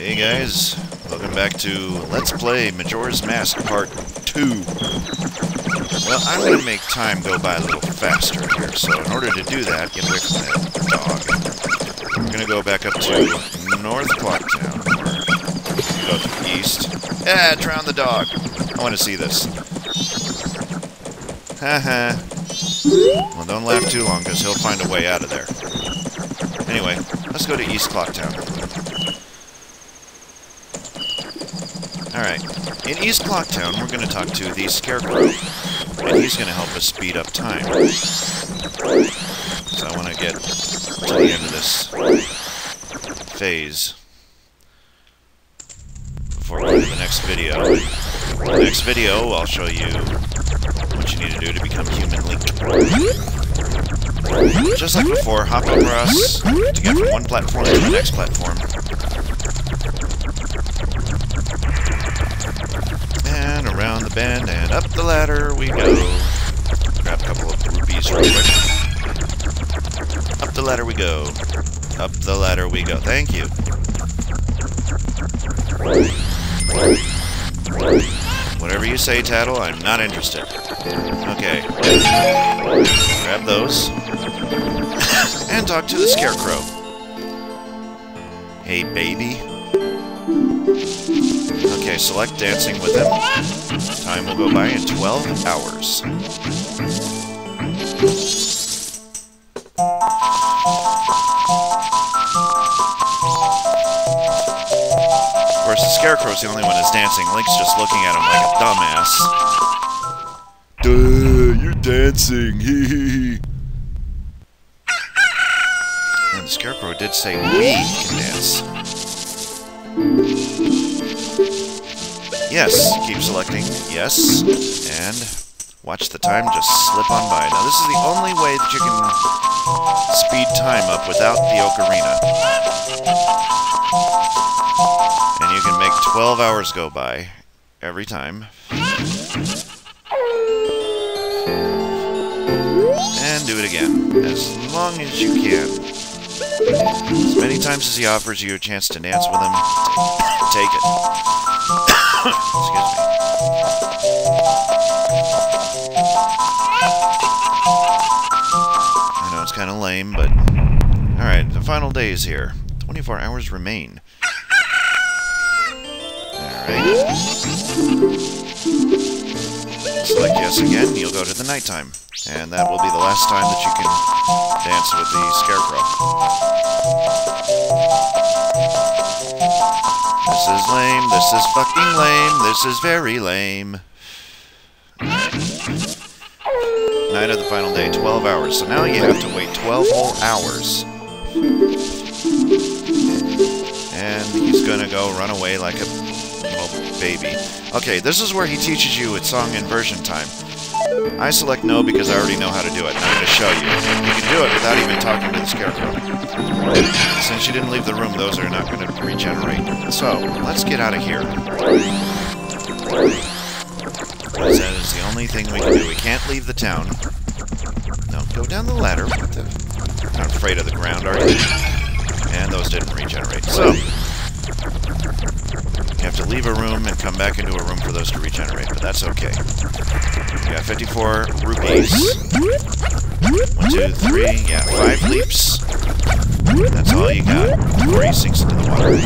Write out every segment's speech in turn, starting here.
Hey guys, welcome back to Let's Play Majora's Mask Part 2. Well, I'm going to make time go by a little faster here, so in order to do that, get away from that dog. We're going to go back up to North Clocktown, or go to the east. Ah, drown the dog! I want to see this. Haha. Well, don't laugh too long, because he'll find a way out of there. Anyway, let's go to East Clocktown. Alright, in East Clocktown, we're going to talk to the Scarecrow, and he's going to help us speed up time. So I want to get to the end of this phase before we go to the next video. In the next video, I'll show you what you need to do to become Human Link. Just like before, hop over us to get from one platform to the next platform. And around the bend and up the ladder we go. Grab a couple of rupees real quick. Up the ladder we go. Up the ladder we go. Thank you. Whatever you say, Tattle, I'm not interested. Okay. Grab those. And talk to the Scarecrow. Hey, baby. Okay, select dancing with him. Time will go by in 12 hours. Of course, the Scarecrow's the only one that's dancing. Link's just looking at him like a dumbass. Duh, you're dancing, hee hee. And the Scarecrow did say we can dance. Yes, keep selecting yes, and watch the time just slip on by. Now this is the only way that you can speed time up without the ocarina. And you can make 12 hours go by every time. And do it again, as long as you can. As many times as he offers you a chance to dance with him, take it. Excuse me. I know it's kind of lame, but... Alright, the final day is here. 24 hours remain. Alright. Select yes again, you'll go to the nighttime. And that will be the last time that you can dance with the Scarecrow. This is lame, this is fucking lame, this is very lame. Night of the final day, 12 hours. So now you have to wait 12 whole hours. And he's gonna go run away like a little baby. Okay, this is where he teaches you its song inversion time. I select no because I already know how to do it, and I'm going to show you. You can do it without even talking to the Scarecrow. Since you didn't leave the room, those are not going to regenerate. So, let's get out of here. That is the only thing we can do. We can't leave the town. No, go down the ladder. You're not afraid of the ground, are you? And those didn't regenerate. So, you have to leave a room and come back into a room for those to regenerate, but that's okay. You got 54 rupees. 1, 2, 3, yeah, 5 leaps. That's all you got before he sinks into the water.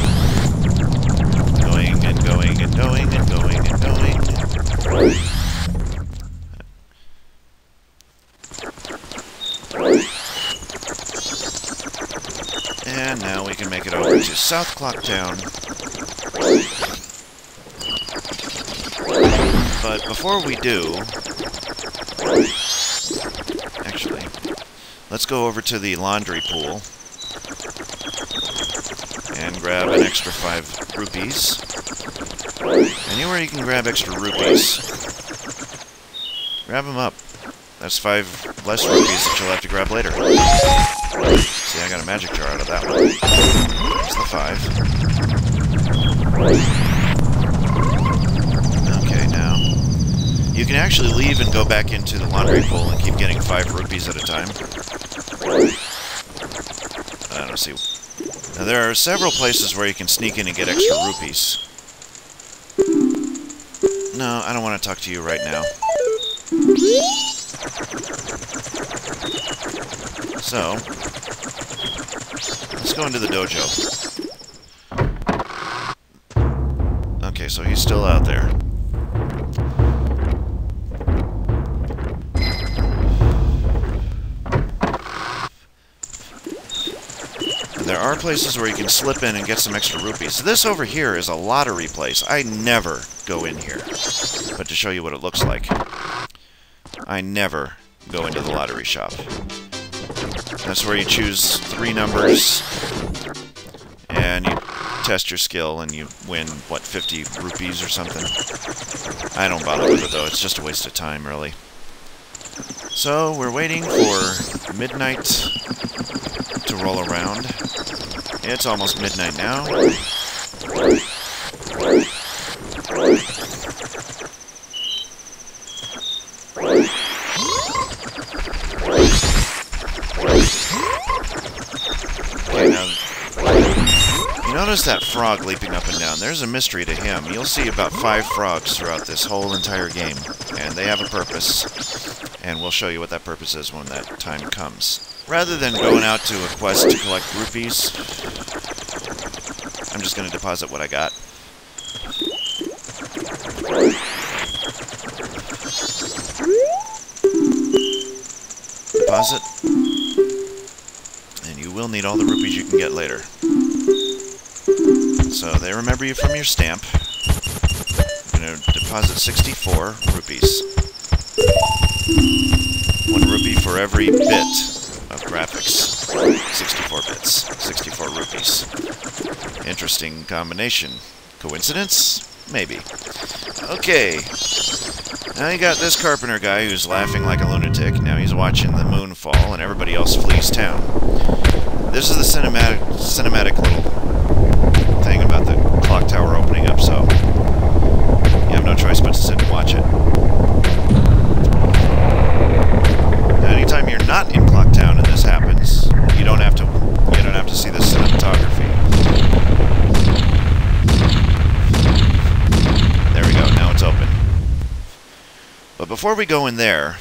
Going and going and going and going and going. And now we can make it over to South Clocktown. But before we do, actually, let's go over to the laundry pool and grab an extra 5 rupees. Anywhere you can grab extra rupees, grab them up. That's 5 less rupees that you'll have to grab later. See, I got a magic jar out of that one. That's the 5. You can actually leave and go back into the laundry pool and keep getting 5 rupees at a time. I don't see Now, there are several places where you can sneak in and get extra rupees. No, I don't want to talk to you right now. So, let's go into the dojo. Okay, so he's still out there. There are places where you can slip in and get some extra rupees. This over here is a lottery place. I never go in here. But to show you what it looks like, I never go into the lottery shop. That's where you choose 3 numbers, and you test your skill, and you win, what, 50 rupees or something? I don't bother with it, though. It's just a waste of time, really. So, we're waiting for midnight to roll around. It's almost midnight now. Okay, now, you notice that frog leaping up and down. There's a mystery to him. You'll see about 5 frogs throughout this whole entire game, and they have a purpose, and we'll show you what that purpose is when that time comes. Rather than going out to a quest to collect rupees, I'm just going to deposit what I got. Deposit. And you will need all the rupees you can get later. So they remember you from your stamp. I'm going to deposit 64 rupees. 1 rupee for every bit of graphics. 64 bits. 64 rupees. Interesting combination. Coincidence? Maybe. Okay. Now you got this carpenter guy who's laughing like a lunatic. Now he's watching the moon fall and everybody else flees town. This is the cinematic little thing about the clock tower opening up, so you have no choice but to sit and watch it. Now, anytime you're not in Clock Town and this happens, you don't have to see the cinematography. There we go. Now it's open. But before we go in there,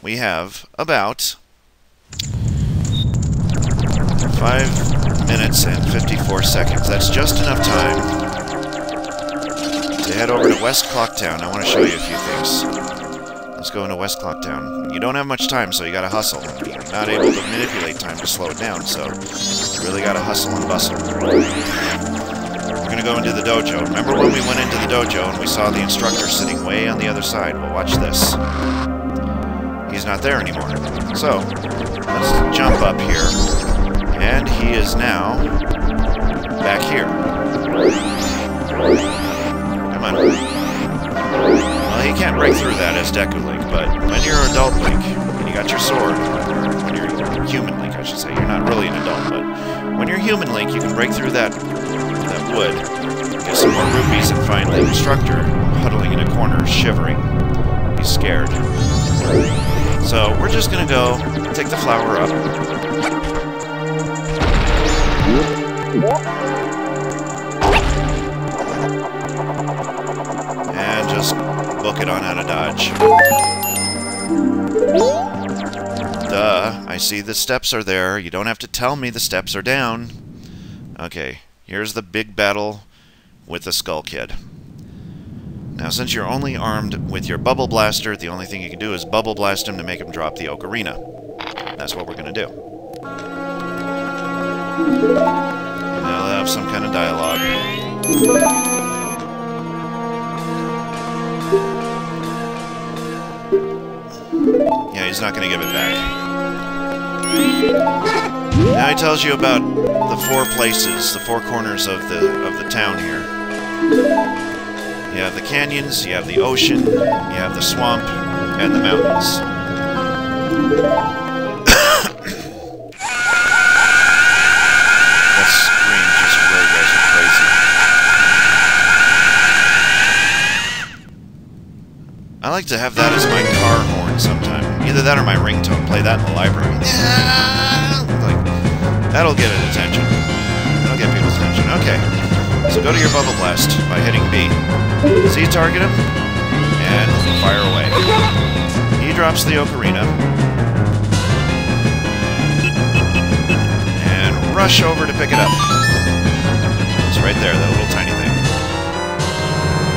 we have about 5 minutes and 54 seconds. That's just enough time to head over to West Clocktown. I want to show you a few things. Let's go into West Clocktown. You don't have much time, so you gotta hustle. You're not able to manipulate time to slow it down, so you really gotta hustle and bustle. We're gonna go into the dojo. Remember when we went into the dojo and we saw the instructor sitting way on the other side? Well, watch this. He's not there anymore. So, let's jump up here. And he is now back here. Come on. Well, he can't break through that as Deku Link, but when you're adult Link, and you got your sword, or when you're human Link, I should say, you're not really an adult, but when you're human Link, you can break through that wood, get some more rupees, and find the instructor huddling in a corner, shivering. He's scared. So, we're just gonna go take the flower up. And just book it on out of dodge. Duh, I see the steps are there. You don't have to tell me the steps are down. Okay, here's the big battle with the Skull Kid. Now, since you're only armed with your Bubble Blaster, the only thing you can do is Bubble Blast him to make him drop the Ocarina. That's what we're going to do. Now they'll have some kind of dialogue. Yeah, he's not going to give it back. Now he tells you about the 4 places, the 4 corners of the town here. You have the canyons, you have the ocean, you have the swamp, and the mountains. That scream just really goes crazy. I like to have that as my car horn sometime. Either that or my ringtone. Play that in the library. Like, that'll get it attention. That'll get people's attention. Okay. So go to your Bubble Blast by hitting B. See, target him, and fire away. He drops the ocarina. And rush over to pick it up. It's right there, that little tiny thing.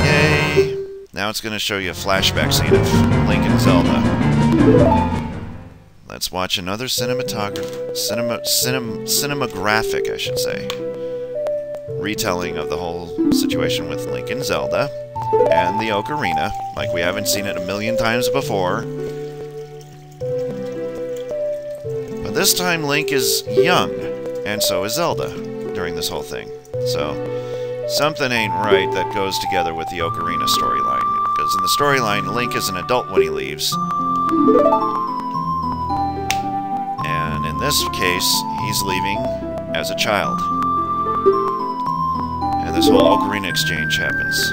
Yay! Now it's going to show you a flashback scene of Link and Zelda. Let's watch another cinematographic, I should say, retelling of the whole situation with Link and Zelda and the ocarina, like we haven't seen it a million times before. But this time Link is young, and so is Zelda during this whole thing. So something ain't right that goes together with the ocarina storyline, because in the storyline, Link is an adult when he leaves. And in this case, he's leaving as a child. And this whole ocarina exchange happens.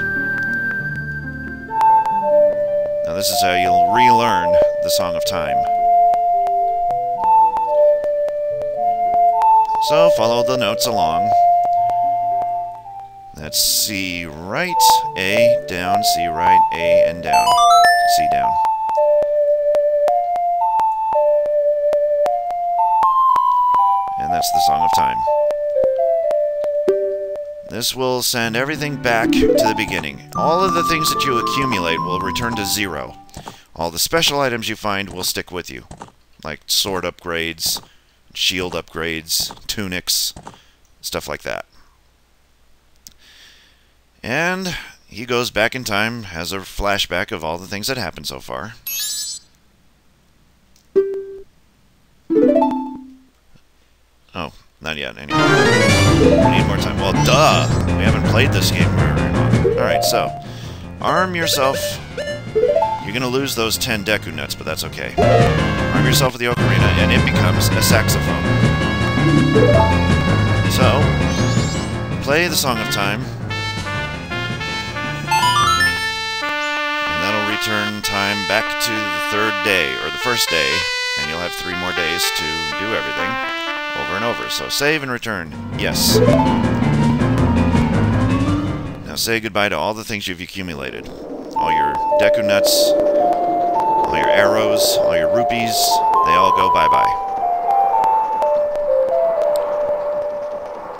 Now this is how you'll relearn the Song of Time. So follow the notes along. That's C right, A down, C right, A and down, C down. And that's the Song of Time. This will send everything back to the beginning. All of the things that you accumulate will return to 0. All the special items you find will stick with you, like sword upgrades, shield upgrades, tunics, stuff like that. And he goes back in time, has a flashback of all the things that happened so far. Oh, not yet, anyway. We need more time. Well, duh! We haven't played this game very long. Alright, so, arm yourself. You're gonna lose those 10 Deku nuts, but that's okay. Arm yourself with the ocarina, and it becomes a saxophone. So, play the Song of Time. Return time back to the 3rd day, or the 1st day, and you'll have 3 more days to do everything over and over. So save and return. Yes. Now say goodbye to all the things you've accumulated. All your Deku nuts, all your arrows, all your rupees, they all go bye-bye.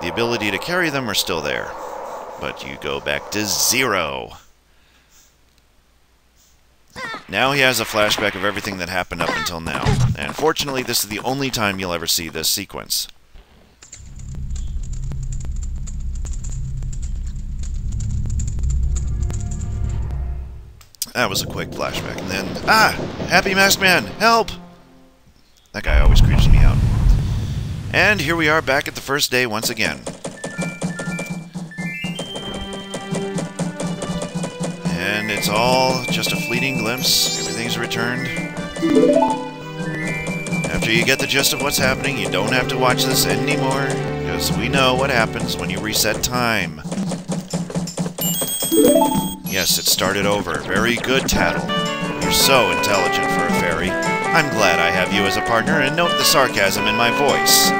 The ability to carry them are still there, but you go back to 0. Now he has a flashback of everything that happened up until now. And fortunately, this is the only time you'll ever see this sequence. That was a quick flashback. And then, Happy Masked Man, help! That guy always creeps me out. And here we are back at the 1st day once again. And it's all just a fleeting glimpse. Everything's returned. After you get the gist of what's happening, you don't have to watch this anymore, because we know what happens when you reset time. Yes, it started over. Very good, Tattle. You're so intelligent for a fairy. I'm glad I have you as a partner, and note the sarcasm in my voice.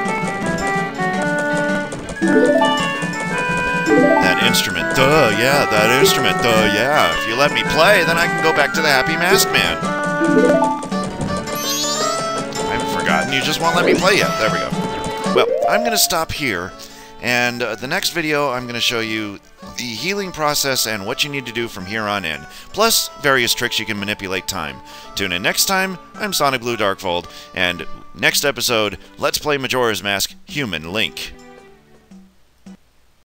That instrument, duh, yeah, that instrument, duh, yeah. If you let me play, then I can go back to the Happy Masked Man. I haven't forgotten, you just won't let me play yet. There we go. Well, I'm going to stop here, and the next video I'm going to show you the healing process and what you need to do from here on in, plus various tricks you can manipulate time. Tune in next time. I'm Sonic Blue Darkfold, and next episode, let's play Majora's Mask Human Link.